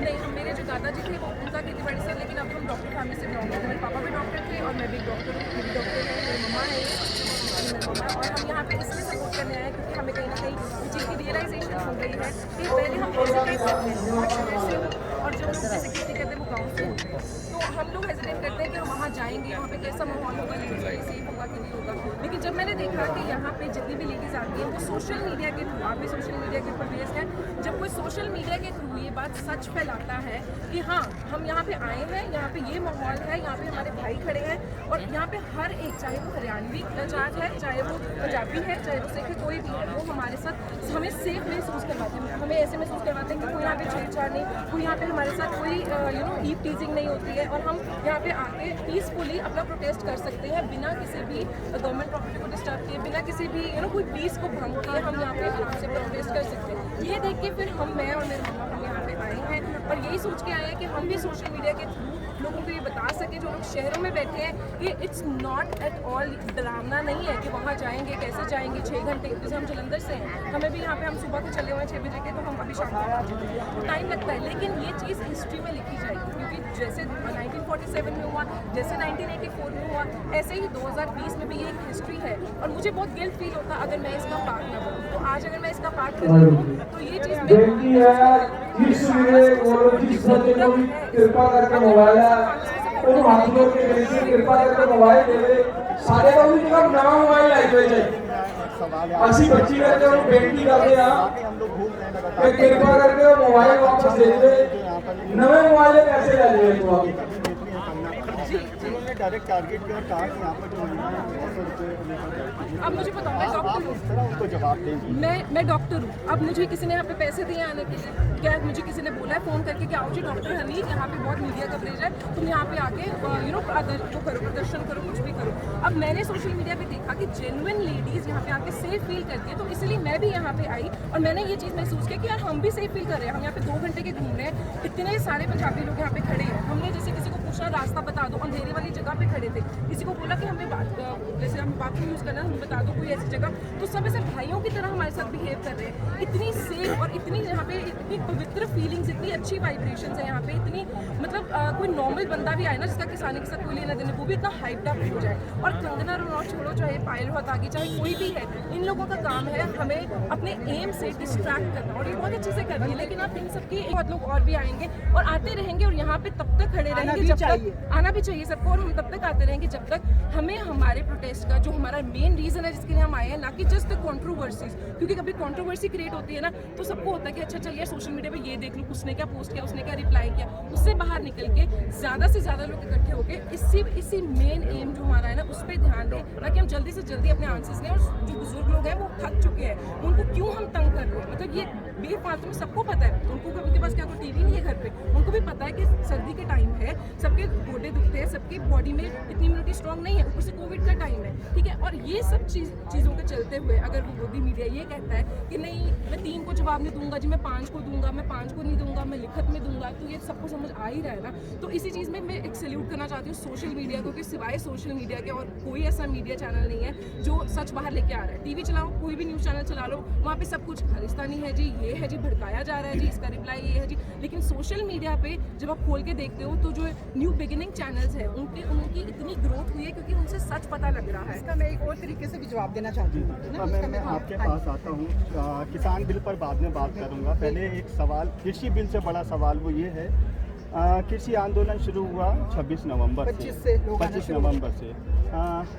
नहीं, हम मेरे जो दादाजी थे वो उनका खेती बाड़ी से, लेकिन अब हम डॉक्टर फैमिली से बिलोंग करते हैं। मेरे पापा भी डॉक्टर थे और मैं भी डॉक्टर हूँ, मेरी डॉक्टर है, मेरी मम्मा है, मेरी मम्मा। और हम यहाँ पे इसलिए सपोर्ट करने आए हैं क्योंकि हमें कहीं ना कहीं इस चीज़ की रियलाइजेशन हो गई है कि पहले हम हेजिटेट करते हैं बहुत शहर से हो, और जब लोग जैसे खेती करते हैं वो गाँव से होते हैं, तो हम लोग हेजिटेट करते हैं कि हम वहाँ जाएंगे, वहाँ पे कैसा माहौल होगा, लेडीज़ सेफ होगा कि नहीं होगा। लेकिन जब मैंने देखा कि यहाँ पे जितनी भी लेडीज़ आती हैं वो सोशल मीडिया के थ्रू, आप भी सोशल मीडिया के ऊपर बेस्ड है, जब कोई सोशल मीडिया के थ्रू ये बात सच फैलाता है कि हाँ हम यहाँ पे आए हैं, यहाँ पे ये माहौल है, यहाँ पे हमारे भाई खड़े हैं, और यहाँ पे हर एक, चाहे वो हरियाणवी जाट है, चाहे वो पंजाबी है, चाहे वो सिख है, कोई भी है, वो हमारे साथ हमें सेफ महसूस करवाते हैं, हमें ऐसे महसूस करवाते हैं कि कोई यहाँ पे छेड़छाड़ नहीं, कोई यहाँ पे हमारे साथ कोई ईव टीजिंग नहीं होती है, और हम यहाँ पे आके पीसफुली अपना प्रोटेस्ट कर सकते हैं बिना किसी भी गवर्नमेंट प्रॉपर्टी को डिस्टर्ब किए, बिना किसी भी कोई पीस को भंग किए हम यहाँ पे आराम से प्रोटेस्ट कर सकते हैं। ये देख के फिर मैं और मेरे मम्मा हम यहाँ पे आए हैं, और यही सोच के आए हैं कि हम भी सोशल मीडिया के थ्रू लोगों को ये बता सके, जो लोग शहरों में बैठे हैं, कि इट्स नॉट एट ऑल डरावना नहीं है कि वहाँ जाएंगे, कैसे जाएंगे 6 घंटे, जैसे हम जलंधर से हैं, हमें भी यहाँ पे हम सुबह को चले हुए हैं 6 बजे के, तो हम अभी शाम को आ चुके हैं, तो टाइम लगता है, लेकिन ये चीज़ हिस्ट्री में लिखी जाएगी, क्योंकि जैसे 1947 में हुआ, जैसे 1984 में हुआ, ऐसे ही 2020 में भी ये एक हिस्ट्री है, और मुझे बहुत गिल्ट फील होता अगर मैं इसका पार्ट ना बनूँ। तो आज अगर मैं इसका पार्ट कर रही हूँ तो ये चीज़ कृपा करके मोबाइल ਉਹ ਹੱਥ ਜੋੜ ਕੇ ਬੇਨਤੀ ਕਿਰਪਾ ਕਰਕੇ ਮੋਬਾਈਲ ਦੇ ਦੇ ਸਾਡੇ ਕੋਲ ਵੀ ਜਿਹੜਾ ਨਵਾਂ ਮੋਬਾਈਲ ਲੈ ਕੇ ਜਾਈਏ ਅਸੀਂ ਬੱਚੀ ਕਰਕੇ ਉਹਨੂੰ ਬੇਨਤੀ ਕਰਦੇ ਆ ਕਿ ਕਿਰਪਾ ਕਰਕੇ ਉਹ ਮੋਬਾਈਲ ਵਾਪਸ ਦੇ ਦੇ ਨਵੇਂ ਮੋਬਾਈਲ ਦੇ ਪੈਸੇ ਲੈ ਜਾਵੇ ਤੋਂ ਆਪ उन्होंने डायरेक्ट टारगेट किया और कहा कि यहाँ पर जो अब मुझे बताओ, मैं डॉक्टर हूँ, उनको जवाब देंगी। मैं डॉक्टर हूँ, अब मुझे किसी ने यहाँ पे पैसे दिए आने के लिए, क्या मुझे किसी ने बोला है फ़ोन करके कि आओ जी डॉक्टर हनीफ, यहाँ पे बहुत मीडिया कवरेज है, तुम यहाँ पे आके वो करो, प्रदर्शन करो, कुछ भी करो। अब मैंने सोशल मीडिया पे देखा कि जेन्युइन लेडीज़ यहाँ पे आके सेफ फील करती है, तो इसलिए मैं भी यहाँ पे आई, और मैंने ये चीज़ महसूस की कि यार हम भी सेफ फील कर रहे हैं, हम यहाँ पे 2 घंटे के घूम रहे हैं, इतने सारे पंजाबी लोग यहाँ पे खड़े हैं, हमने जैसे किसी को पूछना रास्ता बता दो, अंधेरे वाली जगह पे खड़े थे, किसी को बोला कि हमें जैसे हम बाथरूम यूज़ करना है, हमें बता दो कोई ऐसी जगह, तो सब ऐसे भाइयों की तरह हमारे साथ बिहेव कर रहे हैं, इतनी सेफ, और इतनी यहाँ पे इतनी पवित्र फीलिंग्स, इतनी अच्छी वाइब्रेशंस है यहाँ पे, इतनी मतलब कोई नॉर्मल बंदा भी आए ना जिसका किसानी के साथ कोई लेना देना, वो भी इतना हाइप्ड अप हो जाए। और कंगना रनौत छोड़ो, चाहे पायल रोहतागी, चाहे कोई भी है, इन लोगों का काम है हमें अपने एम से डिस्ट्रैक्ट करना, और ये बहुत अच्छे से कर रही है, लेकिन आप इन सबके बहुत लोग और भी आएंगे और आते रहेंगे, और यहाँ पे तब तक खड़े रहेंगे जब तक आना भी चाहिए सबको, और हम तब तक आते रहेंगे जब तक हमें हमारे प्रोटेस्ट का जो हमारा मेन रीज़न है जिसके लिए हम आए हैं, ना कि जस्ट कंट्रोवर्सीज, क्योंकि कभी कंट्रोवर्सी क्रिएट होती है ना तो सबको होता है कि अच्छा चलिए सोशल मीडिया पे ये देख लो, उसने क्या पोस्ट किया, उसने क्या रिप्लाई किया, उससे बाहर निकल के ज़्यादा से ज़्यादा लोग इकट्ठे होकर इसी मेन एम जो हमारा है ना उस पर ध्यान दें, ताकि हम जल्दी से जल्दी अपने आंसर्स लें। और जो बुजुर्ग लोग हैं वो थक चुके हैं, उनको क्यों हम तंग कर रहे हैं, मतलब ये बेफालतू में सबको पता है, उनके पास क्या कोई टीवी नहीं है घर पे, उनको भी पता है कि सर्दी के टाइम है, सबके गोडे दुखते हैं, सबकी बॉडी में इतनी इम्यूनिटी स्ट्रॉन्ग नहीं है, ऊपर से कोविड का टाइम है, ठीक है। और ये सब चीज़ों के चलते हुए अगर वो मोदी मीडिया ये कहता है कि नहीं मैं 3 को जवाब नहीं दूंगा जी, मैं 5 को दूंगा, मैं 5 को नहीं दूंगा, मैं लिखत में दूंगा, तो ये सबको समझ आ ही रहा है ना। तो इसी चीज़ में मैं एक सैल्यूट करना चाहती हूँ सोशल मीडिया को, कि सिवाय सोशल मीडिया के और कोई ऐसा मीडिया चैनल नहीं है जो सच बाहर लेके आ रहा है। टीवी चलाओ, कोई भी न्यूज़ चैनल चला लो, वहाँ पे सब कुछ खालिस्तानी है जी, ये है जी, भड़काया जा रहा है जी, इसका रिप्लाई ये है जी, लेकिन सोशल मीडिया पे जब आप खोल के देखते हो तो जो न्यू बिगिनिंग चैनल्स है उनकी इतनी ग्रोथ हुई है क्योंकि उनसे सच पता लग रहा है। इसका मैं एक और तरीके से भी जवाब देना चाहती हूँ। मैं आपके पास आता हूँ, किसान बिल पर बाद में बात करूँगा, पहले एक सवाल, कृषि बिल से बड़ा सवाल वो ये है, कृषि आंदोलन शुरू हुआ 26 नवंबर से 25 नवंबर से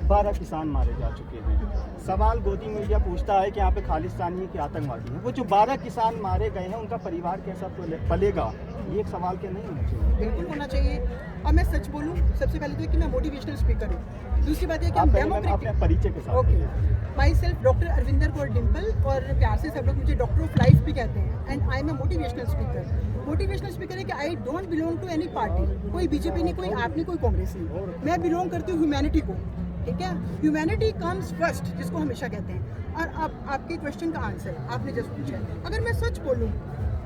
12 किसान मारे जा चुके हैं। सवाल गोदी मीडिया पूछता है कि यहाँ पे खालिस्तानी के आतंकवादी हैं, वो जो 12 किसान मारे गए हैं उनका परिवार कैसा पलेगा, ये एक सवाल क्या नहीं होना चाहिए? बिल्कुल होना चाहिए। अब मैं सच बोलूँ, सबसे पहले तो कि मैं मोटिवेशनल स्पीकर हूँ, दूसरी बात है कि हम डेमोक्रेटिक परिचय के साथ my self doctor Arvinder Kaur Dimple, और प्यार से सब लोग मुझे डॉक्टर ऑफ लाइफ भी कहते हैं, and I am a motivational speaker. Motivational speaker है कि I don't belong to any party, कोई बीजेपी नहीं, कोई आप नहीं, कोई कांग्रेस नहीं, मैं बिलोंग करती हूँ ह्यूमैनिटी को, ठीक है। ह्यूमैनिटी कम्स फर्स्ट, जिसको हमेशा कहते हैं। और अब आपके क्वेश्चन का आंसर आपने जस्ट पूछा है, अगर मैं सच बोलूँ,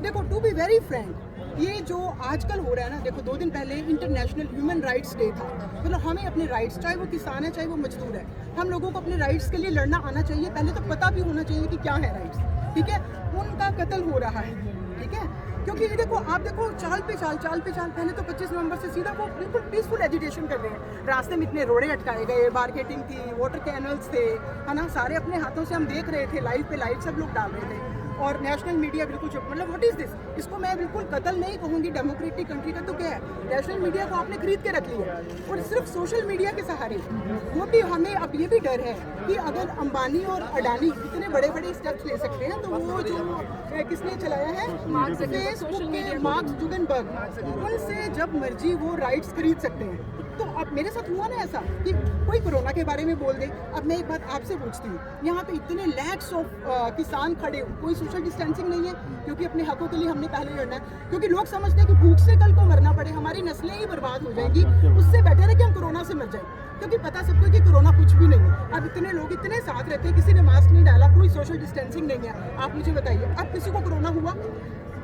देखो टू बी वेरी फ्रैंक, ये जो आजकल हो रहा है ना, देखो 2 दिन पहले इंटरनेशनल ह्यूमन राइट्स डे था, मतलब हमें अपने राइट्स, चाहे वो किसान है चाहे वो मजदूर है, हम लोगों को अपने राइट्स के लिए लड़ना आना चाहिए, पहले तो पता भी होना चाहिए कि क्या है राइट्स, ठीक है। उनका कत्ल हो रहा है, ठीक है, क्योंकि ये देखो, आप देखो चाल पे चाल पहले तो 25 नवंबर से सीधा वो बिल्कुल पीसफुल एजिटेशन कर रहे हैं। रास्ते में इतने रोड़े अटकाए गए, मार्केटिंग थी, वाटर कैनल्स थे, है ना, सारे अपने हाथों से हम देख रहे थे, लाइव पे लाइव सब लोग डाल रहे थे। और नेशनल मीडिया बिल्कुल चुप, मतलब व्हाट इज दिस? इसको मैं बिल्कुल कत्ल नहीं कहूँगी डेमोक्रेटिक कंट्री का। तो क्या है, नेशनल मीडिया को आपने खरीद के रख लिया और सिर्फ सोशल मीडिया के सहारे। वो भी हमें अब ये भी डर है कि अगर अंबानी और अडानी इतने बड़े बड़े स्टेप्स ले सकते हैं, तो वो जो किसने चलाया है, फेसबुक के मार्क जुकरबर्ग, उनसे जब मर्जी वो राइट्स खरीद सकते हैं। तो अब मेरे साथ हुआ ना ऐसा कि कोई कोरोना के बारे में बोल दे। अब मैं एक बात आपसे पूछती हूँ, यहाँ पे इतने लैक्स ऑफ किसान खड़े हो, कोई सोशल डिस्टेंसिंग नहीं है, क्योंकि अपने हकों के लिए हमने पहले लड़ना है। क्योंकि लोग समझते हैं कि भूख से कल को मरना पड़े, हमारी नस्लें ही बर्बाद हो जाएंगी, उससे बेटर है कि हम कोरोना से मर जाए। क्योंकि पता सबको कि कोरोना कुछ भी नहीं है। अब इतने लोग इतने साथ रहते हैं, किसी ने मास्क नहीं डाला, कोई सोशल डिस्टेंसिंग नहीं है। आप मुझे बताइए, अब किसी को कोरोना हुआ,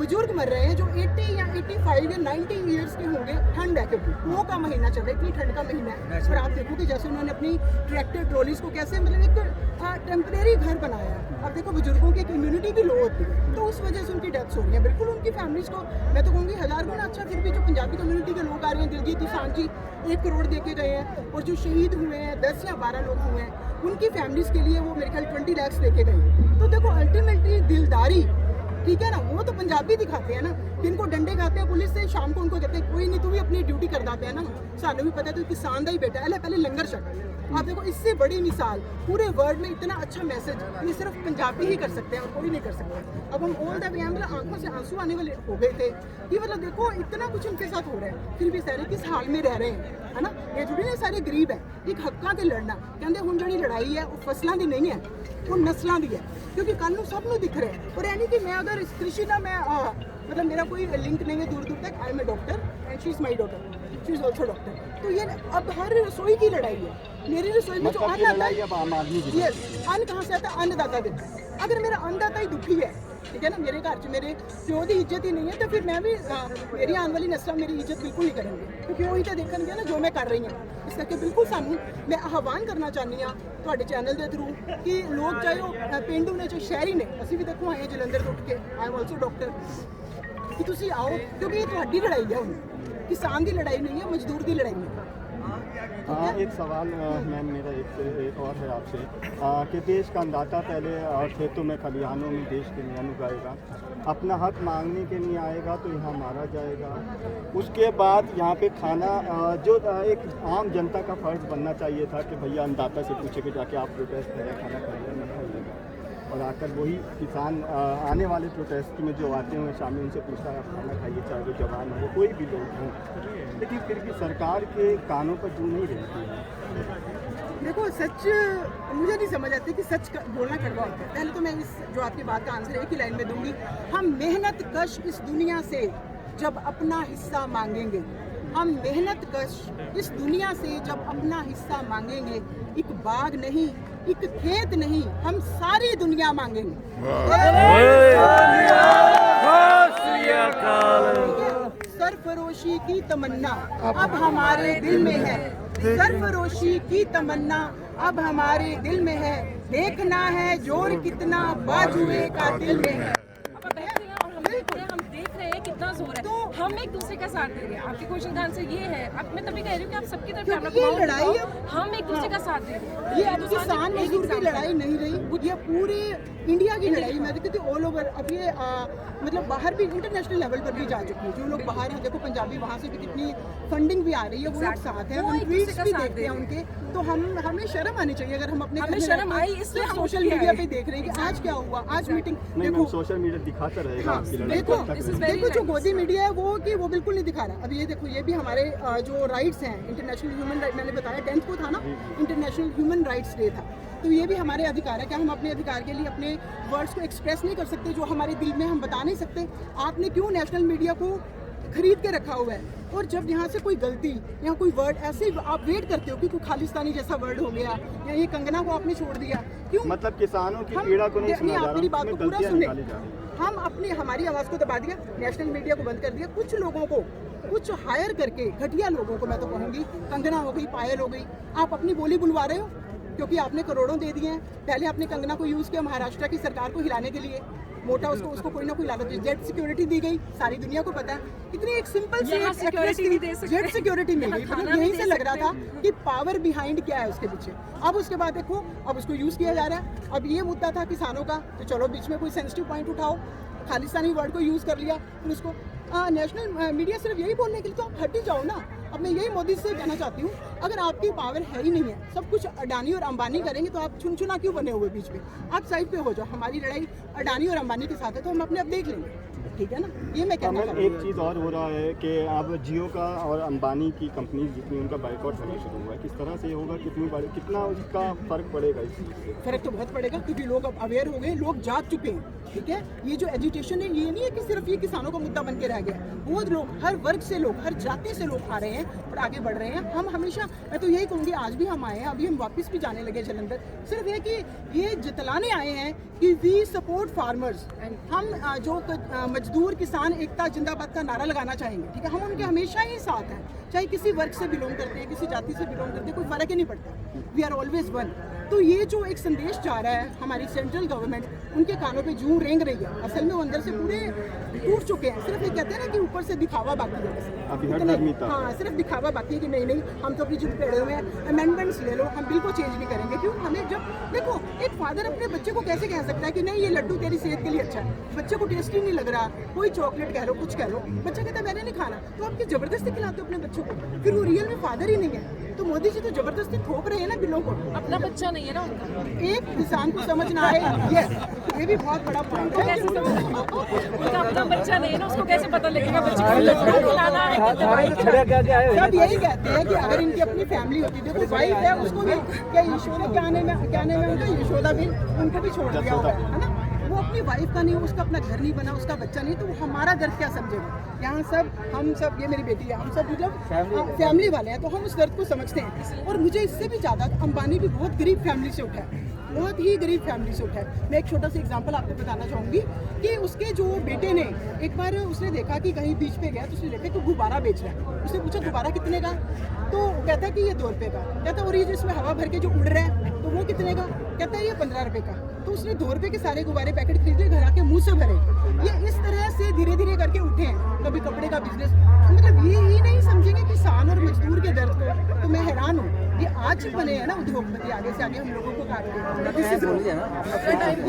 बुजुर्ग मर रहे हैं जो 80 या 85 या 90 ईयर्स के होंगे, ठंड है क्योंकि वो का महीना चल रहा है, इतनी ठंड का महीना है। और आप देखो कि जैसे उन्होंने अपनी ट्रैक्टर ट्रॉलीज को कैसे मतलब एक टेम्परेरी घर बनाया है। अब देखो बुजुर्गों की एक इम्यूनिटी भी लो होती है, तो उस वजह से उनकी डेथ्स हो रही है। बिल्कुल उनकी फैमिलीज को मैं तो कहूँगी 1000 गुना अच्छा। फिर भी जो पंजाबी कम्युनिटी के लोग आ रहे हैं, दिलजीत दोसांझ जी 1 करोड़ दे के गए हैं, और जो शहीद हुए हैं 10 या 12 लोग हुए हैं, उनकी फैमिलीज के लिए वो मेरे ख्याल 20 लाख दे के गए। तो देखो अल्टीमेटली दिलदारी, ठीक है ना, वो तो पंजाबी दिखाते हैं ना, जिनको डंडे खाते हैं पुलिस से, शाम को उनको कहते हैं कोई नहीं, तू भी अपनी ड्यूटी कर दाते हैं ना, सानू भी पता है तू किसान का ही बेटा है, पहले लंगर छक। आप देखो, इससे बड़ी मिसाल पूरे वर्ल्ड में इतना अच्छा मैसेज ये सिर्फ पंजाबी ही कर सकते हैं और कोई नहीं कर सकता। अब हम ऑल द वे मतलब आंखों से आंसू आने वाले हो गए थे कि मतलब देखो इतना कुछ उनके साथ हो रहा है, फिर भी सारे किस हाल में रह रहे हैं, है ना। ये थोड़ी ना सारे गरीब है, एक हक्का के लड़ना कहते हुण जिहड़ी लड़ाई है वो फसलों की नहीं है, वो नस्लों की है, क्योंकि कल नूं सब नूं दिख रहा है। और यानी कि मैं अगर इस कृषि ना मैं मतलब मेरा कोई लिंक नहीं है दूर दूर तक, I am a doctor and she is my daughter, she is also doctor. तो ये अब हर रसोई की लड़ाई है, मेरी रसोई में जो अन्न आता है, अन्न कहाँ से आता है, अन्नदाता देता है। अगर मेरा अन्नदाता ही दुखी है, ठीक है ना, मेरे घर च मेरे प्यो की इज्जत ही नहीं है, तो फिर मैं भी मेरी आने वाली नस्ल मेरी इज्जत बिल्कुल नहीं करेंगे, क्योंकि वही तो देखणगे ना जो मैं कर रही हूँ। इस करके बिल्कुल सानू मैं आह्वान करना चाहती हाँ ਤੁਹਾਡੇ चैनल के थ्रू कि लोग चाहे वो पेंडू ने चाहे शहरी ने, ਅਸੀਂ भी देखो आए जलंधर तो उठ के, आई एम ऑल्सो डॉक्टर, कि तुसी आओ, क्योंकि ये ਤੁਹਾਡੀ लड़ाई है, ਹੁਣ किसान की लड़ाई नहीं है, मजदूर की लड़ाई है। एक सवाल मैम मेरा एक और है आपसे कि देश का अन्नदाता पहले खेतों में खलिहानों में देश के लिए अन्न उगाएगा, अपना हक मांगने के लिए आएगा तो यहाँ मारा जाएगा, उसके बाद यहाँ पे खाना जो एक आम जनता का फर्ज बनना चाहिए था कि भैया अन्नदाता से पूछे कि जाके आप प्रोटेस्ट करें, खाना खाइए नहीं खाइएगा, और आकर वही किसान आने वाले प्रोटेस्ट में जो आते हैं शामिल उनसे पूछता है आप खाना खाइए, चाहे वो जवान हो कोई भी लोग हों, लेकिन फिर भी सरकार के कानों पर जू नहीं रहती है। देखो सच मुझे नहीं समझ आती कि सच बोलना कड़वा होता है। पहले तो मैं इस जो आपकी बात का आंसर एक ही लाइन में दूंगी, हम मेहनत कश इस दुनिया से जब अपना हिस्सा मांगेंगे, हम मेहनत कश इस दुनिया से जब अपना हिस्सा मांगेंगे, एक बाग नहीं, एक खेत नहीं, हम सारी दुनिया मांगेंगे। सरफरोशी की तमन्ना अब हमारे दिल में है, सरफरोशी की तमन्ना अब हमारे दिल में है, देखना है जोर कितना बाजुए का दिल में है। हम देख रहे हैं कितना जोर है, तो हम एक दूसरे का साथ दे रहे हैं। आपके क्वेश्चन का आंसर ये है, अब मैं तभी कह रही हूँ कि आप सबकी तरफ कैमरा घुमाओ, लड़ाई हम एक दूसरे का साथ दे रहे हैं। ये अब किसान मजदूर की लड़ाई नहीं रही, ये पूरी इंडिया की लड़ाई। मैं देखती थी ऑल ओवर, अब ये मतलब बाहर भी इंटरनेशनल लेवल पर भी जा चुकी है। जो लोग बाहर हैं, देखो पंजाबी वहाँ से भी कितनी फंडिंग भी आ रही है, वो लोग साथ हैं, हम ट्वीट्स भी देखते हैं उनके। तो हमें शर्म आनी चाहिए अगर हम अपने, हमें शर्म आई इसलिए हम सोशल मीडिया पे देख रहे हैं कि आज क्या हुआ, आज मीटिंग देखो, सोशल मीडिया दिखाता रहेगा। देखो जो गोदी मीडिया है वो बिल्कुल नहीं दिखा रहा। अब ये देखो, ये भी हमारे जो राइट्स हैं, इंटरनेशनल ह्यूमन राइट, मैंने बताया 10th को था ना, इंटरनेशनल ह्यूमन राइट्स डे था, तो ये भी हमारे अधिकार है। क्या हम अपने अधिकार के लिए अपने वर्ड्स को एक्सप्रेस नहीं कर सकते, जो हमारे दिल में हम बता नहीं सकते? आपने क्यों नेशनल मीडिया को खरीद के रखा हुआ है? और जब यहाँ से कोई गलती या कोई वर्ड ऐसे आप वेट करते हो कि कोई खालिस्तानी जैसा वर्ड हो गया, या ये कंगना को आपने छोड़ दिया, क्यों? मतलब किसानों की पीड़ा को नहीं सुना जा रहा, मेरी बात को पूरा सुने, हम हमारी आवाज़ को दबा दिया, नेशनल मीडिया को बंद कर दिया, कुछ लोगों को कुछ हायर करके, घटिया लोगों को, मैं तो कहूँगी कंगना हो गई, पायल हो गई, आप अपनी बोली बुलवा रहे हो क्योंकि आपने करोड़ों दे दिए हैं। पहले आपने कंगना को यूज़ किया महाराष्ट्र की सरकार को हिलाने के लिए, मोटा उसको कोई ना कोई लालच, जेट सिक्योरिटी दी गई, सारी दुनिया को पता है। इतनी एक सिंपल सी यहाँ security नहीं दे सकते। जेट सिक्योरिटी मिल गई, मतलब यहीं से लग रहा था कि पावर बिहाइंड क्या है उसके पीछे। अब उसके बाद देखो, अब उसको यूज किया जा रहा है। अब ये मुद्दा था किसानों का, तो चलो बीच में कोई सेंसिटिव पॉइंट उठाओ, खालिस्तानी वर्ड को यूज कर लिया, फिर उसको नेशनल मीडिया सिर्फ यही बोलने के लिए, तो आप हट ही जाओ ना। अब मैं यही मोदी से कहना चाहती हूँ, अगर आपकी पावर है ही नहीं है, सब कुछ अडानी और अंबानी करेंगे, तो आप चुनचुना क्यों बने हुए बीच में? आप साइड पे हो जाओ। हमारी लड़ाई अडानी और अंबानी के साथ है, तो हम अपने आप देख लेंगे, ठीक है ना? ये मैं कहना चाहती हूँ। एक चीज़ और हो रहा है कि अब जियो का और अंबानी की कंपनी जितनी, उनका बाइकआउट होना शुरू हुआ है। किस तरह से होगा, कितना उसका फर्क पड़ेगा इस चीज़ से? फर्क तो बहुत पड़ेगा, क्योंकि लोग अब अवेयर हो गए, लोग जाग चुके हैं, ठीक है? ये जो एजुटेशन है, ये नहीं है कि सिर्फ ये किसानों का मुद्दा बन के रह गया। बहुत लोग, हर वर्ग से लोग, हर जाति से लोग आ रहे हैं और आगे बढ़ रहे हैं। हम हमेशा, मैं तो यही कहूँगी, आज भी हम आए हैं, अभी हम वापस भी जाने लगे जलंधर, सिर्फ ये कि ये जतलाने आए हैं कि वी सपोर्ट फार्मर्स। हम जो मजदूर किसान एकता जिंदाबाद का नारा लगाना चाहेंगे, ठीक है? हम उनके हमेशा ही साथ हैं, चाहे किसी वर्ग से बिलोंग करते हैं, किसी जाति से बिलोंग करते हैं, कोई फर्क ही नहीं पड़ता। We are always one. तो ये जो एक संदेश जा रहा है हमारी सेंट्रल गवर्नमेंट, उनके कानों पे जूं रेंग रही है, असल में वो अंदर से पूरे टूट चुके हैं। सिर्फ ये कहते हैं ना कि ऊपर से दिखावा बाकी है, हाँ, सिर्फ दिखावा बाकी है कि नहीं नहीं हम तो अपनी जिद पे अड़े हुए हैं, अमेंडमेंट्स ले लो, हम बिल को चेंज नहीं करेंगे। क्यों? हमें जब देखो, एक फादर अपने बच्चे को कैसे कह सकता है कि नहीं ये लड्डू तेरी सेहत के लिए अच्छा है, बच्चे को टेस्टी नहीं लग रहा, कोई चॉकलेट कह लो, कुछ कह लो, बच्चा कहता है मैंने नहीं खाना, तो आप जबरदस्ती खिलाते हो अपने बच्चों को, फिर वो रियल में फादर ही नहीं है। तो मोदी जी तो जबरदस्ती थोप रहे हैं ना बिलों को। अपना बच्चा नहीं है ना उनका। एक किसान को समझ ना आए, ये भी बहुत बड़ा पॉइंट है। उनका अपना बच्चा नहीं है ना, उसको कैसे पता लगेगा बच्चे को लड्डू खिलाना है कि दवाई खिलाना है? सब यही कहते हैं कि अगर इनकी अपनी फैमिली होती, देखो वाइफ है, उसको भी क्या यशोदा, क्या नाम है उनका, यशोदा भी, उनको भी छोड़ दिया हुआ है ना? वो अपनी वाइफ का नहीं, उसका अपना घर नहीं बना, उसका बच्चा नहीं, तो वो हमारा दर्द क्या समझेगा? यहाँ सब, हम सब, ये मेरी बेटी है, हम सब मतलब फैमिली वाले हैं, तो हम उस दर्द को समझते हैं। और मुझे इससे भी ज़्यादा, अंबानी भी बहुत गरीब फैमिली से उठा है, बहुत ही गरीब फैमिली से उठा है। मैं एक छोटा सा एग्जांपल आपको बताना चाहूँगी कि उसके जो बेटे ने, एक बार उसने देखा कि कहीं बीच पे गया, तो उसने देखा कि गुब्बारा बेच रहा है। उसने पूछा गुब्बारा कितने का? तो वो कहता है कि ये 2 रुपये का। कहता है और ये जो इसमें हवा भर के जो उड़ रहा है, तो वो कितने का? कहता है ये 15 रुपये का। तो उसने 2 रुपये के सारे गुब्बारे पैकेट खरीदे, घर आके मुँह से भरे। ये इस तरह से धीरे धीरे करके उठे हैं। कभी कपड़े का बिजनेस, मतलब ये ही नहीं समझेंगे किसान और मजदूर के दर्द को। तो मैं हैरान हूँ, ये आज बने हैं ना उद्योगपति, आगे से आगे हम लोगों को काट के,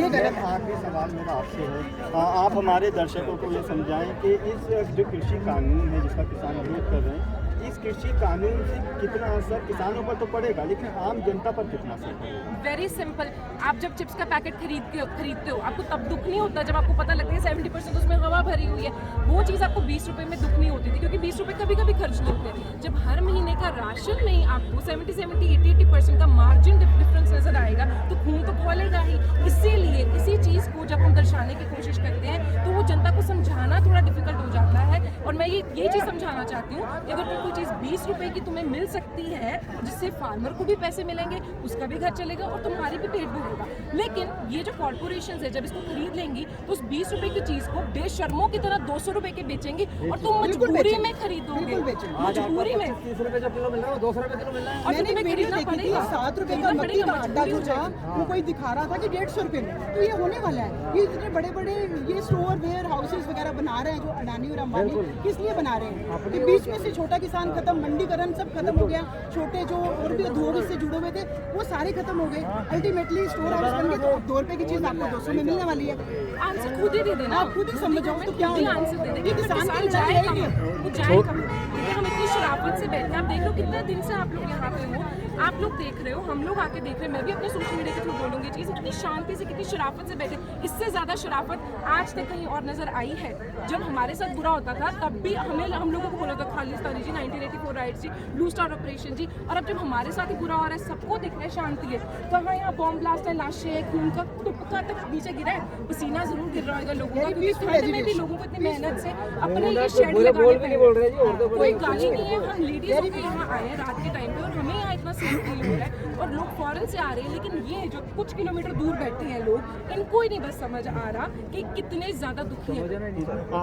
ये गलत है। आखिरी सवाल मेरा आपसे है, आप हमारे दर्शकों को ये समझाएं कि इस जो कृषि कानून है जिसका किसान विरोध कर रहे हैं, इस कृषि कानून से कितना असर किसानों पर तो पड़ेगा, लेकिन आम जनता पर कितना असर पड़ेगा? Very simple. आप जब चिप्स का पैकेट खरीदते हो, आपको तब दुख नहीं होता जब आपको पता लगता है 70% उसमें हवा भरी हुई है। वो चीज़ आपको 20 रुपये में दुख नहीं होती थी, क्योंकि 20 रुपये कभी कभी खर्च होते हैं। जब हर महीने का राशन में ही आपको 70-80% का मार्जिन डिफरेंस नजर आएगा, तो खून तो खोलेगा ही। इसीलिए इसी चीज़ को जब हम दर्शाने की कोशिश करते हैं, तो वो जनता को समझाना थोड़ा डिफिकल्ट हो जाता है। और मैं ये चीज़ समझाना चाहती हूँ कि अगर कोई चीज़ 20 रुपए की तुम्हें मिल सकती है, जिससे फार्मर को भी पैसे मिलेंगे, उसका भी घर चलेगा और तुम्हारी भी पेट भरेगा। लेकिन ये जो कॉर्पोरेशंस है, जब इसको खरीद लेंगी, तो उस 20 रुपए की चीज को बेशर्मों की तरह 200 रुपए के बेचेंगी और तुम मजबूरी में खरीदोगे, मजबूरी में। 30 रुपए जो किलो मिल रहा है, 200 रुपए किलो मिल रहा है। और मैंने तुम्हें वीडियो खरीदना देखी थी, पड़ेगा। 7 रुपए का मक्की का आटा जो था, वो कोई दिखा रहा था कि 150 रुपए में। तो ये होने वाला है। ये इतने बड़े बड़े ये स्टोर वेयर हाउसेस वगैरह बना रहे हैं जो अडानी और अंबानी, किस लिए बना रहे हैं? कि बीच में से छोटा किसान खत्म, मंडीकरण सब खत्म हो गया, छोटे जो और भी उद्योग इससे जुड़े हुए थे वो सारे खत्म हो गए। अल्टीमेटली स्टोर हाउस बन गए, तो 2 रुपए की चीज आपको 200 में मिलने वाली है। आंसर खुद ही दे देना, आप खुद ही समझ जाओ तो क्या होगा? आंसर दे देंगे। किसान किसान की लड़ाई जाएगा, है। वो जाएगा। क्योंकि हम इतनी शराफत से बैठे हैं। आप देख लो कितने दिन से आप लोग यहाँ पे हो, आप लोग देख रहे हो, हम लोग आके देख रहे हैं। मैं भी अपने सोशल मीडिया के थ्रू बोलूंगी चीज़, कितनी शांति से, कितनी शराफत से बैठे। इससे ज़्यादा शराफत आज तक कहीं और नजर आई है? जब हमारे साथ बुरा होता था तब भी हम लोगों को बोला था खालिस्तानी जी, 1984 राइट्स जी, ब्लू स्टार ऑपरेशन जी। और अब जब हमारे साथ ही बुरा हो रहा है, सबको दिख रहा है शांति है, कहाँ यहाँ बॉम्ब ब्लास्ट है, लाशें, खून का तुपका तक नीचे गिरा है। पसीना जरूर गिर रहा होगा लोगों का, क्योंकि ठंड में भी लोगों को इतनी मेहनत से अपने ये शेड लगाने पे कोई गाली नहीं है। हम लेडीज होकर यहाँ आए हैं रात के टाइम पे और हमें यहाँ इतना सेफ फील हो रहा है और लोग फॉरेन से आ रहे हैं। लेकिन ये जो कुछ किलोमीटर दूर बैठे हैं लोग, इनको ही नहीं बस समझ आ रहा कि कितने ज्यादा दुखी है।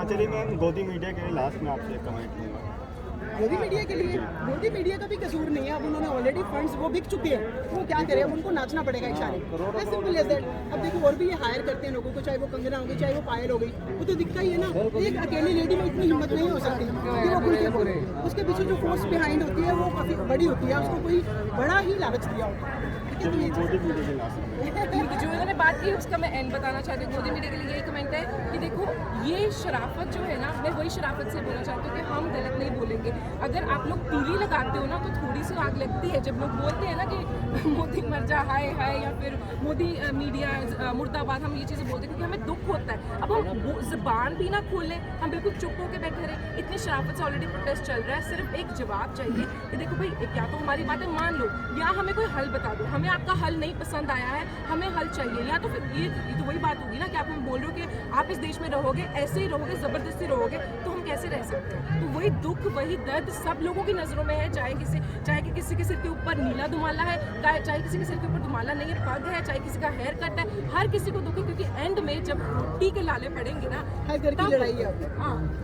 चलिए मैं गोदी मीडिया के लास्ट में आपसे एक कमेंट लूँगा। मोदी मीडिया के लिए, मोदी मीडिया का भी कसूर नहीं है। अब उन्होंने ऑलरेडी फंड्स वो बिक चुके हैं, वो क्या करें, अब उनको नाचना पड़ेगा इशारे। As simple as that. अब देखो और भी ये हायर करते हैं लोगों को, चाहे वो कंगना होगी चाहे वो पायल हो गई, वो तो दिखता ही है ना। एक अकेली लेडी में इतनी हिम्मत नहीं हो सकती कि वो खुल के बोले। उसके पीछे जो फोर्स बिहाइंड होती है वो काफी बड़ी होती है, उसको कोई बड़ा ही लालच दिया होता है। ठीक है, तो ये मोदी मीडिया के नाम से जो इन्होंने बात की उसका मैं एंड बताना चाहती हूँ। मोदी मीडिया के लिए यही कमेंट है कि देखो ये शराफत जो है ना, मैं वही शराफत से बोलना चाहती हूँ कि हम गलत नहीं बोलेंगे। अगर आप लोग तीली लगाते हो ना तो थोड़ी सी आग लगती है। जब लोग बोलते हैं ना कि मोदी मर जा, हाय हाय, या फिर मोदी मीडिया मुर्दाबाद, हम ये चीज़ें बोलते हैं क्योंकि हमें दुख होता है। अब हम ज़बान भी ना खोलें, हम बिल्कुल चुप होकर बैठे रहे। इतनी शराफत से ऑलरेडी प्रोटेस्ट चल रहा है, सिर्फ एक जवाब चाहिए कि देखो भाई या तो हमारी बातें मान लो या हमें कोई हल बता दो। हमें आपका हल नहीं पसंद आया है, हमें हल चाहिए। या तो फिर ये तो वही बात होगी ना कि आप हम बोल रहे हो कि आप इस देश में रहोगे, ऐसे ही रहोगे, ज़बरदस्ती रहोगे, तो हम कैसे रह सकते हैं। तो वही दुख वही दर्द सब लोगों की नज़रों में है, चाहे कि किसी के सिर के ऊपर नीला दुमाला है, चाहे किसी के सिर के ऊपर दुमाला नहीं है, पग है, चाहे किसी का हेयर कट है, हर किसी को दुख है। क्योंकि एंड में जब रोटी के लाले पड़ेंगे ना, हर घर की लड़ाई है।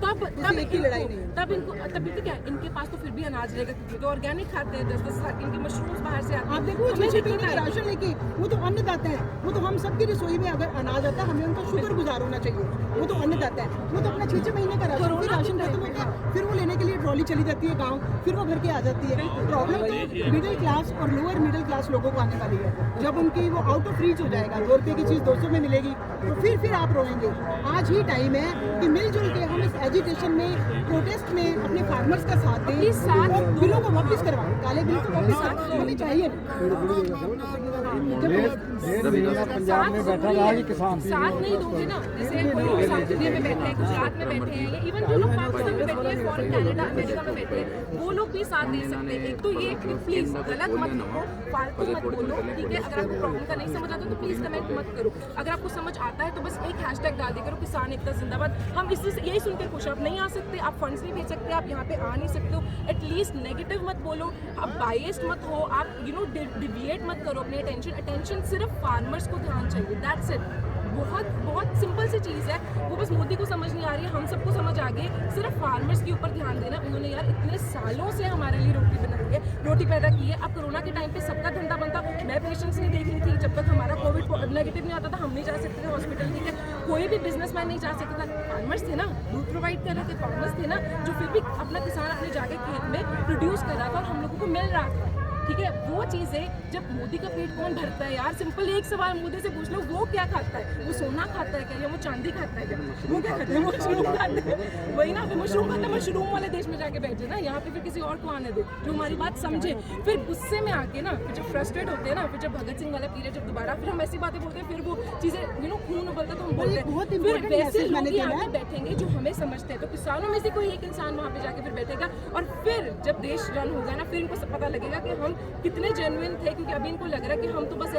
तब एक की लड़ाई नहीं है। तब इनको क्या, इनके पास तो फिर भी अनाज रहेगा क्योंकि तो ऑर्गेनिक खाते हैं। 10-10 साल इनके मशरूम्स बाहर से आते हैं। आप देखो हमें छह दिक्कत महीने का आएगी। राशन लेके, वो तो अन्नदाता है। वो तो हम सबकी रसोई में अगर अनाज आता है, हमें उनका शुक्रगुजार होना चाहिए। वो तो अन्नदाता है, वो तो अपना 6 महीने का राशन, फिर राशन खत्म होता है, फिर वो लेने के लिए ट्रॉली चली जाती है गाँव, फिर वो घर के आ जाती है। प्रॉब्लम तो मिडिल क्लास और लोअर मिडिल क्लास लोगों को आने वाली है। जब उनकी वो आउट ऑफ रीच हो जाएगा, 2 रुपये की चीज़ 200 में मिलेगी, तो फिर आप रोएंगे। आज ही टाइम है कि मिलजुल के हम इस एजिटेशन में, प्रोटेस्ट में अपने फार्मर्स का साथ दें और बिलों को वापस करवाएं। काले बिल को वापस होने चाहिए। पंजाब में बैठा रहा कि किसान साथ नहीं दोगे ना, जैसे कोई लोग साउथ इंडिया में बैठे हैं, गुजरात में बैठे हैं, या इवन जो लोग पाकिस्तान में बैठे हैं, फॉरेन कनाडा अमेरिका में बैठे हैं, वो लोग भी साथ दे सकते हैं। एक तो ये कि प्लीज गलत मत लिखो, फालतू मत बोलो, ठीक है। अगर आपको प्रॉब्लम का नहीं समझ आता तो प्लीज कमेंट मत करो। अगर आपको समझ आता है तो बस एक हैशटैग डाल दिया करो, किसान एकता जिंदाबाद। हम इसी से यही सुन के खुश। आप नहीं आ सकते, आप फंड्स नहीं भेज सकते, आप यहाँ पे आ नहीं सकते हो, एटलीस्ट नेगेटिव मत बोलो, आप बायस्ड मत हो, आप डिविएट मत करो अपनी अटेंशन सिर्फ फार्मर्स को ध्यान चाहिए। That's it. बहुत सिंपल सी चीज़ है, वो बस मोदी को समझ नहीं आ रही है, हम सबको समझ आ गई। सिर्फ फार्मर्स के ऊपर ध्यान देना। उन्होंने यार इतने सालों से हमारे लिए रोटी बनाई है, रोटी पैदा की है। अब कोरोना के टाइम पे सबका धंधा बनता, मैं पेशेंट्स नहीं देख रही थी जब तक हमारा कोविड नेगेटिव नहीं आता था, हम नहीं जा सकते थे हॉस्पिटल, ठीक है। कोई भी बिजनेसमैन नहीं जा सकता था, फार्मर्स थे ना, दूध प्रोवाइड कर रहे थे, फार्मर्स थे ना, जो फिर भी अपना किसान अपने जाके खेत में प्रोड्यूस कर रहा था और हम लोगों को मिल रहा था, ठीक है। वो चीज़ें जब मोदी का पेट कौन भरता है यार, सिंपल एक सवाल मोदी से पूछ लो, वो क्या खाता है? वो सोना खाता है क्या, या वो चांदी खाता है क्या? वो क्या खाता है? वो मशरूम खाता है। वही ना, फिर मशरूम खाता है, मशरूम वाले देश में जाके बैठे ना, यहाँ पे फिर किसी और को आने दे जो हमारी बात समझे। फिर गुस्से में आके ना, फिर जब फ्रस्ट्रेट होते हैं ना, फिर जब भगत सिंह वाला पीरियड जब दोबारा फिर हम ऐसी बातें बोलते हैं, फिर वो चीज़ें खून उबलता तो हम बोलते हैं। फिर वैसे लोग ही आके बैठेंगे जो हमें समझते हैं, तो किसानों में से कोई एक इंसान वहाँ पे जाके फिर बैठेगा, और फिर जब देश रन होगा ना, फिर इनको सब पता लगेगा कि हम कितने जेन्युइन थे। क्योंकि अभी इनको लग रहा है कि हम तो बस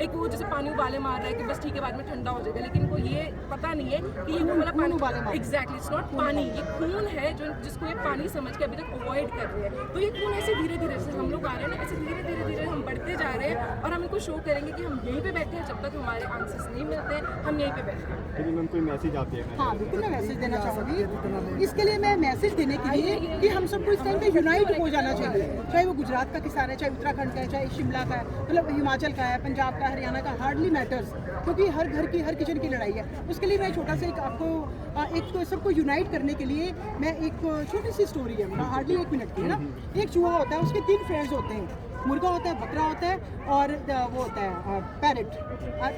एक वो जैसे पानी उबाले मार रहा है कि बस ठीक है बाद में ठंडा हो जाएगा, लेकिन इनको ये पता नहीं है कि ये वाला पानी एग्जैक्टली इट्स नॉट पानी, ये खून है जो जिसको ये पानी समझ के अभी तक अवॉइड कर रहे हैं। तो ये खून ऐसे धीरे धीरे जैसे हम लोग आ रहे हैं ना, ऐसे धीरे धीरे हम बढ़ते जा रहे हैं, और हम इनको शो करेंगे कि हम यहीं पे बैठे हैं। जब तक हमारे आंसर्स नहीं मिलते हम यहीं पे बैठे हैं। लेकिन उनको मैसेज आते हैं। हाँ बिल्कुल, मैं मैसेज देना चाहूँगी। इसके लिए मैं मैसेज देने के लिए कि हम सबको इस टाइम पे यूनाइट हो जाना चाहिए। चाहे वो गुजरात का किसान है, चाहे उत्तराखंड का है, चाहे शिमला का है, मतलब हिमाचल का है, पंजाब का, हरियाणा का, हार्डली मैटर्स, क्योंकि हर घर की हर किचन की लड़ाई है। उसके लिए मैं छोटा सा एक आपको एक तो सबको यूनाइट करने के लिए मैं एक छोटी सी स्टोरी है, हार्डली 1 मिनट की है ना। एक चूहा होता है, उसके 3 फ्रेंड्स होते हैं, मुर्गा होता है, बकरा होता है, और वो होता है पैरेट,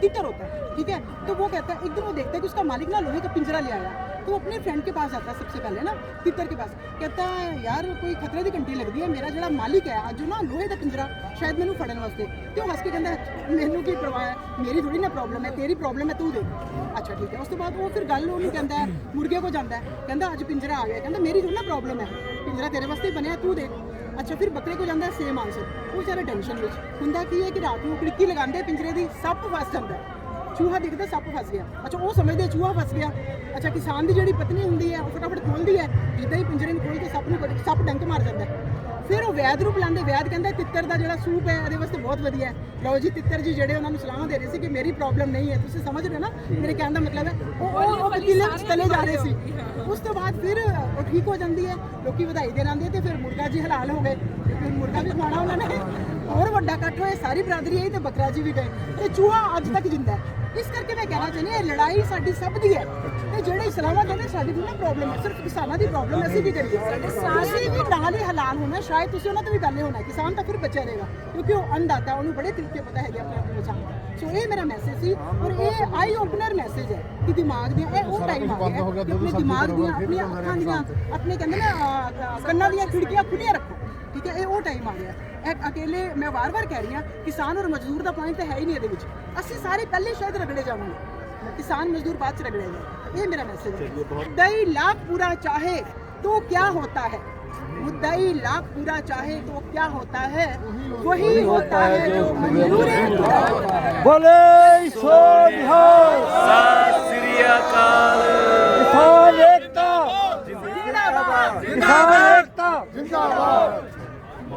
तितर होता है, ठीक है। तो वो कहता है, एक दिन वो देखता है कि उसका मालिक ना लोहे का पिंजरा ले आया, तो वो अपने फ्रेंड के पास आता है सबसे पहले ना, तितर के पास, कहता है यार कोई खतरे की घंटी लगती है, मेरा जो मालिक है जो ना लोहे का पिंजरा शायद मैनू फड़न वास्ते, तो हंस के कहता है मैनू की परवाह है, मेरी थोड़ी ना प्रॉब्लम है, तेरी प्रॉब्लम है, तू दे। अच्छा ठीक है। उसके बाद वो फिर गल ਉਹਨੂੰ कहता है, मुर्गे को जाता है, कहता अज पिंजरा आ गया, कहता मेरी थोड़ी ना प्रॉब्लम है, पिंजरा तेरे वास्ते ही बनया, तू दे। अच्छा फिर बकरे को जाता है, सेम आंसर। वो बेचारा टेंशन में हुंदा की है कि रात को खिड़की लगाते पिंजरे की, सप फस जाता है, चूहा दिखता सप फस गया। अच्छा वो समझते चूहा फस गया। अच्छा किसान की जी पत्नी होंगी है, वो फटाफट खोलती है, जिदा ही पिंजरे खोल के सप डंक मार जाता है। ਫਿਰ ਉਹ ਵੈਦ ਨੂੰ ਬੁਲਾਉਂਦੇ, ਵੈਦ ਕਹਿੰਦਾ ਤਿੱਤਰ ਦਾ ਜਿਹੜਾ ਸੂਪ ਹੈ ਇਹਦੇ ਵਾਸਤੇ ਬਹੁਤ ਵਧੀਆ ਹੈ। ਲਓ ਜੀ ਤਿੱਤਰ ਜੀ ਜਿਹੜੇ ਉਹਨਾਂ ਨੂੰ ਸਲਾਹਾਂ ਦੇ ਰਹੇ ਸੀ ਕਿ ਮੇਰੀ ਪ੍ਰੋਬਲਮ ਨਹੀਂ ਹੈ, ਤੁਸੀਂ ਸਮਝ ਰਹੇ ਹੋ ਨਾ ਮੇਰੇ ਕਹਿਣ ਦਾ ਮਤਲਬ ਹੈ। ਉਹ ਵਕੀਲੇ ਵਿੱਚ ਚਲੇ ਜਾ ਰਹੇ ਸੀ। ਉਸ ਤੋਂ ਬਾਅਦ ਫਿਰ ਉਹ ਠੀਕ ਹੋ ਜਾਂਦੀ ਹੈ, ਲੋਕੀ ਵਧਾਈ ਦੇਣ ਆਉਂਦੇ ਤੇ ਫਿਰ ਮੁਰਗਾ ਜੀ ਹਲਾਲ ਹੋ ਗਏ, ਫਿਰ ਮੁਰਗਾ ਵੀ ਖਾਣਾ ਉਹਨਾਂ ਨੇ, ਹੋਰ ਵੱਡਾ ਇਕੱਠ ਹੋਏ, ਸਾਰੀ ਬਰਾਦਰੀ ਆਈ ਤੇ ਬੱਕਰਾ ਜੀ ਵੀ ਗਏ, ਤੇ ਚੂਹਾ ਅੱਜ ਤੱਕ ਜਿੰਦਾ ਹੈ। ਇਸ ਕਰਕੇ ਮੈਂ ਕਹਿਣਾ ਚਾਹੁੰਦੀ ਹਾਂ ਇਹ ਲੜਾਈ ਸਾਡੀ ਸਭ ਦੀ ਹੈ, ਤੇ ਜਿਹੜੇ ਇਸਲਾਮਾਂ ਕਹਿੰਦੇ ਸਾਡੀ ਵੀ ਨਾ ਪ੍ਰੋਬਲਮ ਹੈ, ਸਿਰਫ ਕਿਸਾਨਾਂ ਦੀ ਪ੍ਰੋਬਲਮ ਅਸੀਂ ਵੀ ਕਰੀਏ, ਅਸੀਂ ਵੀ ਨਾਲ ਹੀ ਹਲਾਲ ਹੋਣਾ, ਸ਼ਾਇਦ ਤੁਸੀਂ ਉਹਨਾਂ ਤੋਂ ਵੀ ਪਹਿਲੇ ਹੋਣਾ, ਕਿਸਾਨ ਤਾਂ ਫਿਰ ਬਚਿਆ ਰਹੇਗਾ ਕਿਉਂਕਿ ਉਹ ਅੰਨਦਾਤਾ, ਉਹਨੂੰ ਬੜੇ ਤਰੀਕੇ ਪਤਾ ਹੈਗੇ ਆਪਣੇ ਆਪ ਨੂੰ ਬਚਾਉਣ। ਸੋ ਇਹ ਮੇਰਾ ਮੈਸੇਜ ਸੀ, ਔਰ ਇਹ ਆਈ ਓਪਨਰ ਮੈਸੇਜ ਹੈ ਕਿ ਦਿਮਾਗ ਦੀਆਂ ਇਹ ਉਹ ਟਾਈਮ ਆ ਗਿਆ ਕਿ ਆਪਣੇ ਦਿਮਾਗ ਦੀਆਂ, ਆਪਣੀਆਂ ਅੱਖਾਂ ਦੀਆਂ, ਆਪਣੇ ਕਹਿੰਦੇ ਨਾ ਕੰਨਾਂ ਦੀਆਂ ਖਿੜਕੀਆਂ ਖੁੱਲੀਆਂ ਰੱਖੋ, ਠੀਕ ਹੈ। ਇਹ ਉਹ ਟਾਈਮ ਆ ਗਿਆ। ਇਹ ਅਕੇਲੇ ਮੈਂ ਵਾਰ-ਵਾਰ ਕਹਿ ਰਹੀ ਹਾਂ, ਕਿਸਾਨ ਔਰ ਮਜ਼ਦੂਰ ਦਾ ਪੁਆਇੰਟ ਤਾਂ ਹੈ ਹੀ ਨਹੀਂ ਇਹਦੇ ਵਿੱਚ, ਅਸੀਂ ਸਾਰੇ ਪਹਿਲੇ ਸ਼ਾਇਦ ਰਗੜੇ ਜਾਵਾਂਗੇ, किसान मजदूर बाद से रगड़ेंगे, ये मेरा मैसेज है। मुद्दई लाख पूरा चाहे तो क्या होता है, मुद्दई लाख पूरा चाहे तो क्या होता है, वही होता है जो मंजूर है। बोले सो बिहार, किसान एकता, जिंदाबाद किसान एकता जिंदाबाद।